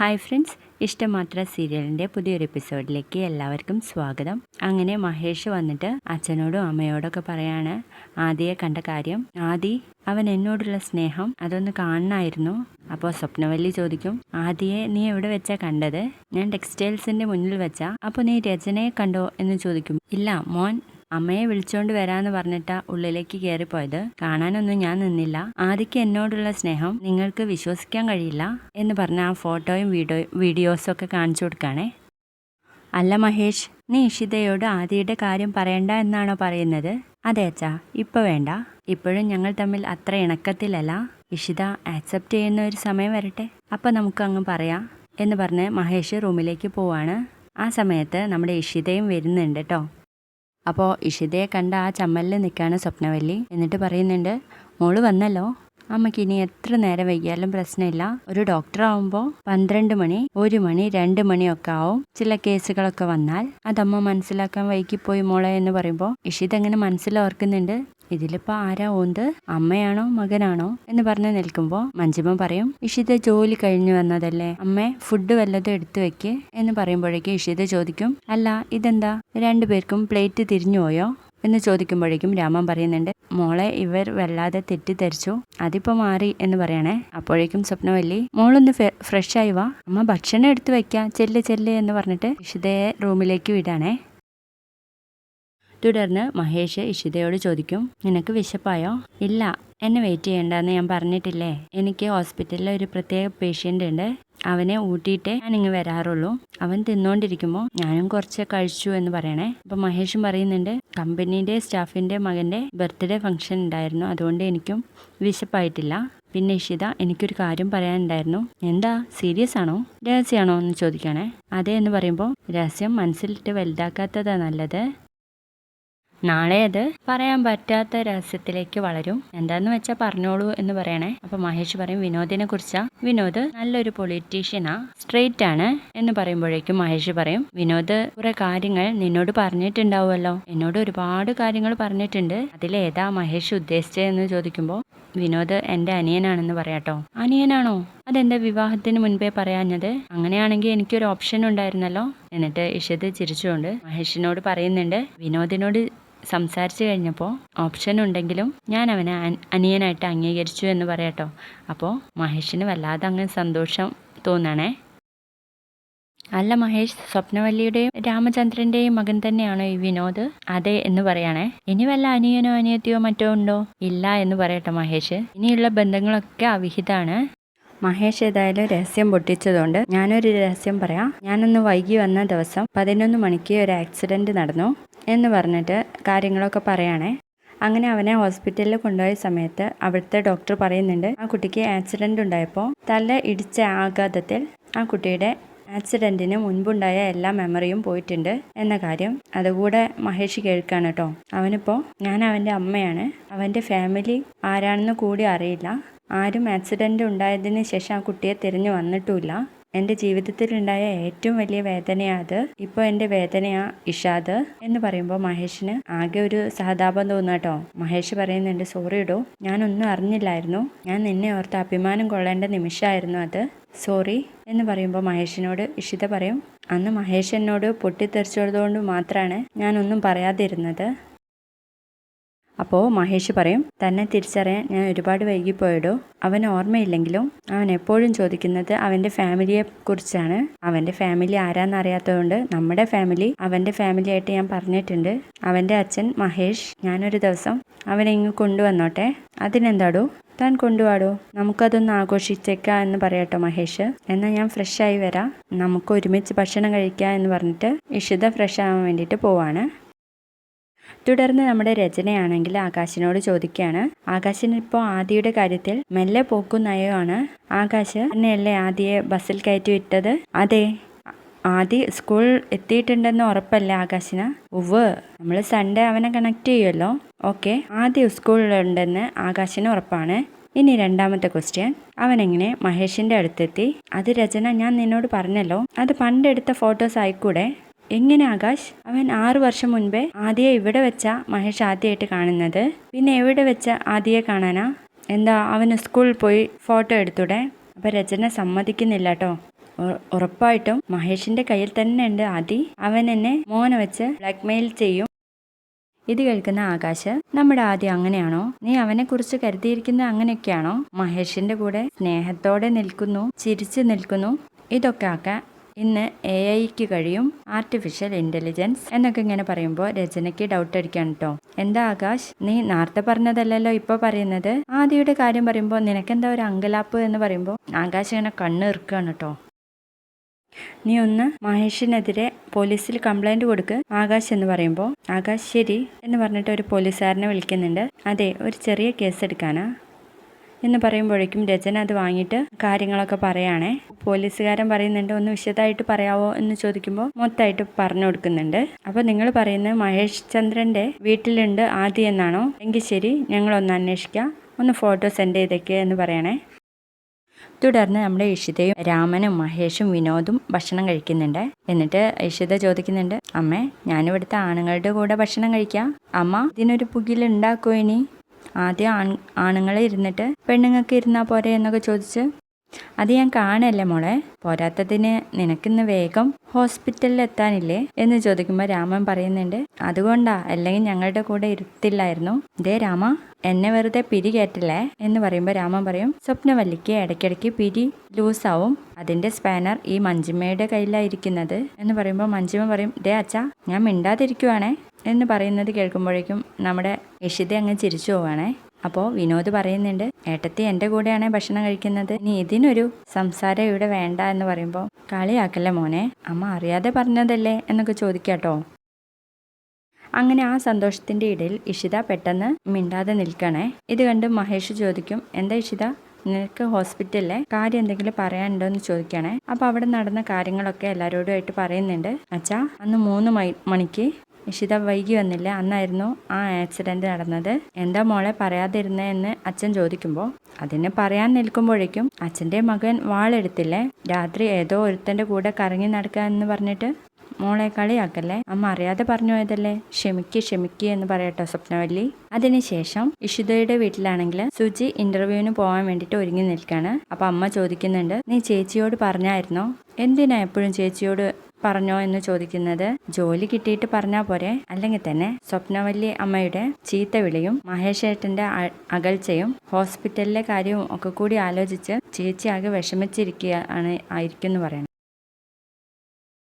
Hi friends, ഇഷ്ടമാത്ര സീരിയലിൻ്റെ പുതിയൊരു എപ്പിസോഡിലേക്ക് എല്ലാവർക്കും സ്വാഗതം. അങ്ങനെ മഹേഷ് വന്നിട്ട് അച്ഛനോടും അമ്മയോടൊക്കെ പറയാണ് ആദിയെ കണ്ട കാര്യം. ആദി, അവൻ എന്നോടുള്ള സ്നേഹം അതൊന്ന് കാണണമായിരുന്നു. അപ്പോൾ സ്വപ്നവല്ലി ചോദിക്കും, ആദിയെ നീ എവിടെ വെച്ചാ കണ്ടത്? ഞാൻ ടെക്സ്റ്റൈൽസിൻ്റെ മുന്നിൽ വെച്ചാ. അപ്പോൾ നീ രചനയെ കണ്ടോ എന്ന് ചോദിക്കും. ഇല്ല മോൻ, അമ്മയെ വിളിച്ചോണ്ട് വരാന്ന് പറഞ്ഞിട്ടാ ഉള്ളിലേക്ക് കയറിപ്പോയത്. കാണാനൊന്നും ഞാൻ നിന്നില്ല. ആദിക്ക് എന്നോടുള്ള സ്നേഹം നിങ്ങൾക്ക് വിശ്വസിക്കാൻ കഴിയില്ല എന്ന് പറഞ്ഞ ആ ഫോട്ടോയും വീഡിയോസും ഒക്കെ കാണിച്ചു കൊടുക്കാണേ. അല്ല മഹേഷ്, നീ ഇഷിതയോട് ആദിയുടെ കാര്യം പറയണ്ട എന്നാണോ പറയുന്നത്? അതെ അച്ഛാ, ഇപ്പൊ വേണ്ട. ഇപ്പോഴും ഞങ്ങൾ തമ്മിൽ അത്ര ഇണക്കത്തിലല്ല. ഇഷിത ആക്സെപ്റ്റ് ചെയ്യുന്ന ഒരു സമയം വരട്ടെ, അപ്പം നമുക്ക് അങ്ങ് പറയാം എന്ന് പറഞ്ഞ് മഹേഷ് റൂമിലേക്ക് പോവാണ്. ആ സമയത്ത് നമ്മുടെ ഇഷിതയും വരുന്നുണ്ട് കേട്ടോ. അപ്പോൾ ഇഷിതയെ കണ്ട ആ ചമ്മലിൽ നിൽക്കുകയാണ് സ്വപ്നവല്ലി. എന്നിട്ട് പറയുന്നുണ്ട്, മോള് വന്നല്ലോ. അമ്മയ്ക്ക് ഇനി എത്ര നേരം വൈകിയാലും പ്രശ്നമില്ല. ഒരു ഡോക്ടർ ആവുമ്പോൾ 12 മണി, 1 മണി, 2 മണിയൊക്കെ ആവും. ചില കേസുകളൊക്കെ വന്നാൽ അതമ്മ മനസ്സിലാക്കാൻ വൈകിപ്പോയി മോളെ എന്ന് പറയുമ്പോൾ ഇഷിത എങ്ങനെ മനസ്സിലോർക്കുന്നുണ്ട്. ഇതിലിപ്പോൾ ആരാ ഓന്ത്, അമ്മയാണോ മകനാണോ എന്ന് പറഞ്ഞ് നിൽക്കുമ്പോൾ മഞ്ജിമ പറയും, ഇഷിത ജോലി കഴിഞ്ഞു വന്നതല്ലേ അമ്മേ, ഫുഡ് വല്ലതും എടുത്തു വെക്ക് എന്ന് പറയുമ്പോഴേക്കും ഇഷിത ചോദിക്കും, അല്ല ഇതെന്താ രണ്ടുപേർക്കും പ്ലേറ്റ് തിരിഞ്ഞു പോയോ എന്ന് ചോദിക്കുമ്പോഴേക്കും രാമൻ പറയുന്നുണ്ട്, മോളെ ഇവർ വല്ലാതെ തെറ്റിദ്ധരിച്ചു, അതിപ്പോൾ മാറി എന്ന് പറയണേ. അപ്പോഴേക്കും സ്വപ്നവല്ലി, മോളൊന്ന് ഫ്രഷ് ആയി വാ, അമ്മ ഭക്ഷണം എടുത്തു വെക്കാം, ചെല്ല് എന്ന് പറഞ്ഞിട്ട് ഇഷിതയെ റൂമിലേക്ക് വിടാണേ. തുടർന്ന് മഹേഷ് ഇഷിതയോട് ചോദിക്കും, നിനക്ക് വിശപ്പായോ? ഇല്ല, എന്നെ വെയിറ്റ് ചെയ്യണ്ടെന്ന് ഞാൻ പറഞ്ഞിട്ടില്ലേ. എനിക്ക് ഹോസ്പിറ്റലിൽ ഒരു പ്രത്യേക പേഷ്യൻ്റ് ഉണ്ട്, അവനെ ഊട്ടിയിട്ടേ ഞാൻ ഇങ്ങ് വരാറുള്ളൂ. അവൻ തിന്നുകൊണ്ടിരിക്കുമ്പോൾ ഞാനും കുറച്ച് കഴിച്ചു എന്ന് പറയണേ. അപ്പം മഹേഷും പറയുന്നുണ്ട്, കമ്പനീൻ്റെ സ്റ്റാഫിൻ്റെ മകൻ്റെ ബർത്ത്ഡേ ഫംഗ്ഷൻ ഉണ്ടായിരുന്നു, അതുകൊണ്ട് എനിക്കും വിശപ്പായിട്ടില്ല. പിന്നെ ഇഷിത, എനിക്കൊരു കാര്യം പറയാനുണ്ടായിരുന്നു. എന്താ, സീരിയസ് ആണോ രഹസ്യമാണോ എന്ന് ചോദിക്കണേ. അതെ എന്ന് പറയുമ്പോൾ, രഹസ്യം മനസ്സിലിട്ട് വലുതാക്കാത്തതാ നല്ലത്. നാളെ അത് പറയാൻ പറ്റാത്ത രഹസ്യത്തിലേക്ക് വളരും. എന്താന്ന് വെച്ചാൽ പറഞ്ഞോളൂ എന്ന് പറയണേ. അപ്പൊ മഹേഷ് പറയും, വിനോദിനെ കുറിച്ചാ. വിനോദ് നല്ലൊരു പൊളിറ്റീഷ്യനാ, സ്ട്രെയിറ്റ് ആണ് എന്ന് പറയുമ്പോഴേക്കും മഹേഷ് പറയും, വിനോദ് കുറെ കാര്യങ്ങൾ നിന്നോട് പറഞ്ഞിട്ടുണ്ടാവുമല്ലോ. എന്നോട് ഒരുപാട് കാര്യങ്ങൾ പറഞ്ഞിട്ടുണ്ട്, അതിലേതാ മഹേഷ് ഉദ്ദേശിച്ചതെന്ന് ചോദിക്കുമ്പോൾ വിനോദ് എൻ്റെ അനിയനാണെന്ന് പറയാട്ടോ. അനിയനാണോ? അതെന്താ വിവാഹത്തിന് മുൻപേ പറയാഞ്ഞത്? അങ്ങനെയാണെങ്കിൽ എനിക്കൊരു ഓപ്ഷൻ ഉണ്ടായിരുന്നല്ലോ. എന്നിട്ട് ഇഷിത ചിരിച്ചുകൊണ്ട് മഹേഷിനോട് പറയുന്നുണ്ട്, വിനോദിനോട് സംസാരിച്ചു കഴിഞ്ഞപ്പോൾ ഓപ്ഷൻ ഉണ്ടെങ്കിലും ഞാൻ അവനെ അനിയനായിട്ട് അംഗീകരിച്ചു എന്ന് പറയാട്ടോ. അപ്പോൾ മഹേഷിന് വല്ലാതെ അങ്ങ് സന്തോഷം തോന്നണേ. അല്ല മഹേഷ്, സ്വപ്നവല്ലിയുടെയും രാമചന്ദ്രന്റെയും മകൻ തന്നെയാണോ ഈ വിനോദ്? അതെ എന്ന് പറയണേ. ഇനി വല്ല അനിയനോ അനിയത്തിയോ മറ്റോ ഉണ്ടോ? ഇല്ല എന്ന് പറയട്ടോ മഹേഷ്. ഇനിയുള്ള ബന്ധങ്ങളൊക്കെ അവിഹിതാണ്. മഹേഷ് ഏതായാലും രഹസ്യം പൊട്ടിച്ചതുകൊണ്ട് ഞാനൊരു രഹസ്യം പറയാം. ഞാനൊന്ന് വൈകി വന്ന ദിവസം 11 മണിക്ക് ഒരു ആക്സിഡൻറ്റ് നടന്നു എന്ന് പറഞ്ഞിട്ട് കാര്യങ്ങളൊക്കെ പറയുകയാണേ. അങ്ങനെ അവനെ ഹോസ്പിറ്റലിൽ കൊണ്ടുപോയ സമയത്ത് അവിടുത്തെ ഡോക്ടർ പറയുന്നുണ്ട്, ആ കുട്ടിക്ക് ആക്സിഡൻ്റ് ഉണ്ടായപ്പോൾ തല ഇടിച്ച ആഘാതത്തിൽ ആ കുട്ടിയുടെ ആക്സിഡൻറ്റിന് മുൻപുണ്ടായ എല്ലാ മെമ്മറിയും പോയിട്ടുണ്ട് എന്ന കാര്യം അതുകൂടെ മഹേഷ് കേൾക്കാണ് കേട്ടോ. അവനിപ്പോൾ, ഞാൻ അവൻ്റെ അമ്മയാണ്, അവൻ്റെ ഫാമിലി ആരാണെന്ന് കൂടി അറിയില്ല. ആരും ആക്സിഡൻ്റ് ഉണ്ടായതിന് ശേഷം ആ കുട്ടിയെ തിരഞ്ഞു വന്നിട്ടുമില്ല. എൻ്റെ ജീവിതത്തിലുണ്ടായ ഏറ്റവും വലിയ വേദനയാണ് അത്. ഇപ്പോൾ എൻ്റെ വേദനയാ ഇഷാദ് എന്ന് പറയുമ്പോൾ മഹേഷിന് ആകെ ഒരു സഹതാപം തോന്നുക കേട്ടോ. മഹേഷ് പറയുന്നുണ്ട്, സോറി ഇടോ, ഞാനൊന്നും അറിഞ്ഞില്ലായിരുന്നു, ഞാൻ നിന്നെ ഓർത്ത് അഭിമാനം കൊള്ളേണ്ട നിമിഷമായിരുന്നു അത്, സോറി എന്ന് പറയുമ്പോൾ മഹേഷിനോട് ഇഷിത പറയും, അന്ന് മഹേഷ് എന്നോട് പൊട്ടിത്തെറിച്ചതുകൊണ്ട് മാത്രമാണ് ഞാനൊന്നും പറയാതിരുന്നത്. അപ്പോൾ മഹേഷ് പറയും, തന്നെ തിരിച്ചറിയാൻ ഞാൻ ഒരുപാട് വൈകിപ്പോയിടോ. അവന് ഓർമ്മയില്ലെങ്കിലും അവൻ എപ്പോഴും ചോദിക്കുന്നത് അവൻ്റെ ഫാമിലിയെ കുറിച്ചാണ്. അവൻ്റെ ഫാമിലി ആരാന്നറിയാത്തതുകൊണ്ട് നമ്മുടെ ഫാമിലി അവൻ്റെ ഫാമിലി ആയിട്ട് ഞാൻ പറഞ്ഞിട്ടുണ്ട്. അവൻ്റെ അച്ഛൻ മഹേഷ്, ഞാനൊരു ദിവസം അവനെ ഇങ്ങ് കൊണ്ടുവന്നോട്ടെ. അതിനെന്താടോ, താൻ കൊണ്ടുപോടോ, നമുക്കതൊന്ന് ആഘോഷിച്ചേക്കാം എന്ന് പറയാട്ടോ മഹേഷ്. എന്നാൽ ഞാൻ ഫ്രഷായി വരാം, നമുക്ക് ഒരുമിച്ച് ഭക്ഷണം കഴിക്കാം എന്ന് പറഞ്ഞിട്ട് ഇഷിത ഫ്രഷ് ആവാൻ വേണ്ടിയിട്ട് പോവാണ്. തുടർന്ന് നമ്മുടെ രചനയാണെങ്കിൽ ആകാശിനോട് ചോദിക്കുകയാണ്, ആകാശിന് ഇപ്പോൾ ആദിയുടെ കാര്യത്തിൽ മെല്ലെ പോക്കും നയമാണ്. ആകാശ് തന്നെയല്ലേ ആദിയെ ബസ്സിൽ കയറ്റി വിട്ടത്? അതെ. ആദി സ്കൂൾ എത്തിയിട്ടുണ്ടെന്ന് ഉറപ്പല്ലേ ആകാശിന്? ഉവ്വ്, നമ്മൾ സൺഡേ അവനെ കണക്ട് ചെയ്യുമല്ലോ. ഓക്കെ, ആദി സ്കൂളിലുണ്ടെന്ന് ആകാശിന് ഉറപ്പാണ്. ഇനി രണ്ടാമത്തെ ക്വസ്റ്റ്യൻ, അവനെങ്ങനെ മഹേഷിന്റെ അടുത്തെത്തി? അത് രചന, ഞാൻ നിന്നോട് പറഞ്ഞല്ലോ, അത് പണ്ടെടുത്ത ഫോട്ടോസ് ആയിക്കൂടെ? എങ്ങനെ ആകാശ്? അവൻ 6 വർഷം മുൻപേ ആദിയെ ഇവിടെ വെച്ചാ മഹേഷ് ആദ്യമായിട്ട് കാണുന്നത്. പിന്നെ എവിടെ വെച്ച ആദിയെ കാണാനാ? എന്താ അവന് സ്കൂളിൽ പോയി ഫോട്ടോ എടുത്തൂടെ? അപ്പം രചന സമ്മതിക്കുന്നില്ല കേട്ടോ. ഉറപ്പായിട്ടും മഹേഷിന്റെ കയ്യിൽ തന്നെ ഉണ്ട് ആദി. അവൻ എന്നെ മോനെ വെച്ച് ബ്ലാക്ക്മെയിൽ ചെയ്യും. ഇത് കേൾക്കുന്ന ആകാശ്, നമ്മുടെ ആദ്യം അങ്ങനെയാണോ? നീ അവനെ കുറിച്ച് കരുതിയിരിക്കുന്നത് അങ്ങനെയൊക്കെയാണോ? മഹേഷിന്റെ കൂടെ സ്നേഹത്തോടെ നിൽക്കുന്നു, ചിരിച്ചു നിൽക്കുന്നു. ഇതൊക്കെ ആക്കാൻ ഇന്ന് AI കഴിയും, ആർട്ടിഫിഷ്യൽ ഇന്റലിജൻസ് എന്നൊക്കെ ഇങ്ങനെ പറയുമ്പോൾ രചനയ്ക്ക് ഡൗട്ട് അടിക്കാണ് കേട്ടോ. എന്താ ആകാശ്, നീ നേരത്തെ പറഞ്ഞതല്ലല്ലോ ഇപ്പൊ പറയുന്നത്? ആദിയുടെ കാര്യം പറയുമ്പോൾ നിനക്കെന്താ ഒരു അങ്കലാപ്പ് എന്ന് പറയുമ്പോൾ ആകാശ് ഇങ്ങനെ കണ്ണ് ഇറുക്കാണ് കേട്ടോ. നീ ഒന്ന് മഹേഷിനെതിരെ പോലീസിൽ കംപ്ലൈന്റ് കൊടുക്ക് ആകാശ് എന്ന് പറയുമ്പോൾ ആകാശ് ശരി എന്ന് പറഞ്ഞിട്ട് ഒരു പോലീസുകാരനെ വിളിക്കുന്നുണ്ട്. അതെ, ഒരു ചെറിയ കേസ് എടുക്കാനാ എന്ന് പറയുമ്പോഴേക്കും രചന അത് വാങ്ങിയിട്ട് കാര്യങ്ങളൊക്കെ പറയുകയാണേ. പോലീസുകാരൻ പറയുന്നുണ്ട്, ഒന്ന് വിശദമായിട്ട് പറയാവോ എന്ന് ചോദിക്കുമ്പോൾ മൊത്തമായിട്ട് പറഞ്ഞു കൊടുക്കുന്നുണ്ട്. അപ്പോൾ നിങ്ങൾ പറയുന്നത് മഹേഷ് ചന്ദ്രന്റെ വീട്ടിലുണ്ട് ആദി എന്നാണോ? എങ്കിൽ ശരി, ഞങ്ങളൊന്ന് അന്വേഷിക്കാം, ഒന്ന് ഫോട്ടോ സെൻഡ് ചെയ്തേക്ക് എന്ന് പറയണേ. തുടർന്ന് നമ്മുടെ ഇഷിതയും രാമനും മഹേഷും വിനോദും ഭക്ഷണം കഴിക്കുന്നുണ്ട്. എന്നിട്ട് ഇഷിത ചോദിക്കുന്നുണ്ട്, അമ്മേ ഞാനിവിടുത്തെ ആണുങ്ങളുടെ കൂടെ ഭക്ഷണം കഴിക്കാം, അമ്മ ഇതിനൊരു പുകിലുണ്ടാക്കുമോ ഇനി? ആദ്യം ആണുങ്ങൾ ഇരുന്നിട്ട് പെണ്ണുങ്ങൾക്ക് ഇരുന്നാൽ പോരെ എന്നൊക്കെ ചോദിച്ച്. അത് ഞാൻ കാണല്ലേ മോളെ, പോരാത്തതിന് നിനക്കിന്ന് വേഗം ഹോസ്പിറ്റലിൽ എത്താനില്ലേ എന്ന് ചോദിക്കുമ്പോൾ രാമൻ പറയുന്നുണ്ട്, അതുകൊണ്ടാ, അല്ലെങ്കിൽ ഞങ്ങളുടെ കൂടെ ഇരുത്തില്ലായിരുന്നു. ദേ രാമ, എന്നെ വെറുതെ പിരി കയറ്റില്ലേ എന്ന് പറയുമ്പോൾ രാമൻ പറയും, സ്വപ്നവല്ലിക്ക് ഇടയ്ക്കിടയ്ക്ക് പിരി ലൂസാവും, അതിന്റെ സ്പാനർ ഈ മഞ്ജിമയുടെ കയ്യിലായിരിക്കുന്നത് എന്ന് പറയുമ്പോൾ മഞ്ജിമ പറയും, ദേ അച്ഛാ ഞാൻ മിണ്ടാതിരിക്കുവാണേ എന്ന് പറയുന്നത് കേൾക്കുമ്പോഴേക്കും നമ്മുടെ ഇഷിത അങ്ങ് ചിരിച്ചു പോവാണേ. അപ്പോൾ വിനോദ് പറയുന്നുണ്ട്, ഏട്ടത്തി എൻ്റെ കൂടെയാണ് ഭക്ഷണം കഴിക്കുന്നത്, ഇനി ഇതിനൊരു സംസാരം ഇവിടെ വേണ്ട എന്ന് പറയുമ്പോൾ കളിയാക്കല്ലേ മോനെ, അമ്മ അറിയാതെ പറഞ്ഞതല്ലേ എന്നൊക്കെ ചോദിക്കാട്ടോ. അങ്ങനെ ആ സന്തോഷത്തിൻ്റെ ഇടയിൽ ഇഷിത പെട്ടെന്ന് മിണ്ടാതെ നിൽക്കണേ. ഇത് കണ്ട് മഹേഷ് ചോദിക്കും, എന്താ ഇഷിത, നിനക്ക് ഹോസ്പിറ്റലിലെ കാര്യം എന്തെങ്കിലും പറയാനുണ്ടോ എന്ന് ചോദിക്കണേ. അപ്പോൾ അവിടെ നടന്ന കാര്യങ്ങളൊക്കെ എല്ലാവരോടുമായിട്ട് പറയുന്നുണ്ട്. അച്ഛാ, അന്ന് 3 മണിക്ക് ഇഷിത വൈകി വന്നില്ല, അന്നായിരുന്നു ആ ആക്സിഡന്റ് നടന്നത്. എന്താ മോളെ പറയാതിരുന്നേ എന്ന് അച്ഛൻ ചോദിക്കുമ്പോൾ അതിന് പറയാൻ നിൽക്കുമ്പോഴേക്കും അച്ഛൻ്റെ മകൻ വാളെടുത്തില്ലേ, രാത്രി ഏതോ ഒരുത്തൻ്റെ കൂടെ കറങ്ങി നടക്കുക എന്ന് പറഞ്ഞിട്ട് മോളെ കളിയാക്കല്ലേ, അമ്മ അറിയാതെ പറഞ്ഞു പോയതല്ലേ, ക്ഷമിക്ക് എന്ന് പറയട്ടോ സ്വപ്നവല്ലി. അതിനുശേഷം ഇഷിതയുടെ വീട്ടിലാണെങ്കിൽ സുജി ഇന്റർവ്യൂവിന് പോകാൻ വേണ്ടിയിട്ട് ഒരുങ്ങി നിൽക്കാണ്. അപ്പൊ അമ്മ ചോദിക്കുന്നുണ്ട്, നീ ചേച്ചിയോട് പറഞ്ഞായിരുന്നോ? എന്തിനാ എപ്പോഴും ചേച്ചിയോട് പറഞ്ഞോ എന്ന് ചോദിക്കുന്നത്. ജോലി കിട്ടിയിട്ട് പറഞ്ഞാൽ പോരെ, അല്ലെങ്കിൽ തന്നെ സ്വപ്നവല്ലി അമ്മയുടെ ചീത്ത വിളിയും മഹേഷേട്ടന്റെ അകൽച്ചയും ഹോസ്പിറ്റലിലെ കാര്യവും ഒക്കെ കൂടി ആലോചിച്ച് ചേച്ചി ആകെ വിഷമിച്ചിരിക്കുക ആയിരിക്കും എന്ന് പറയണം.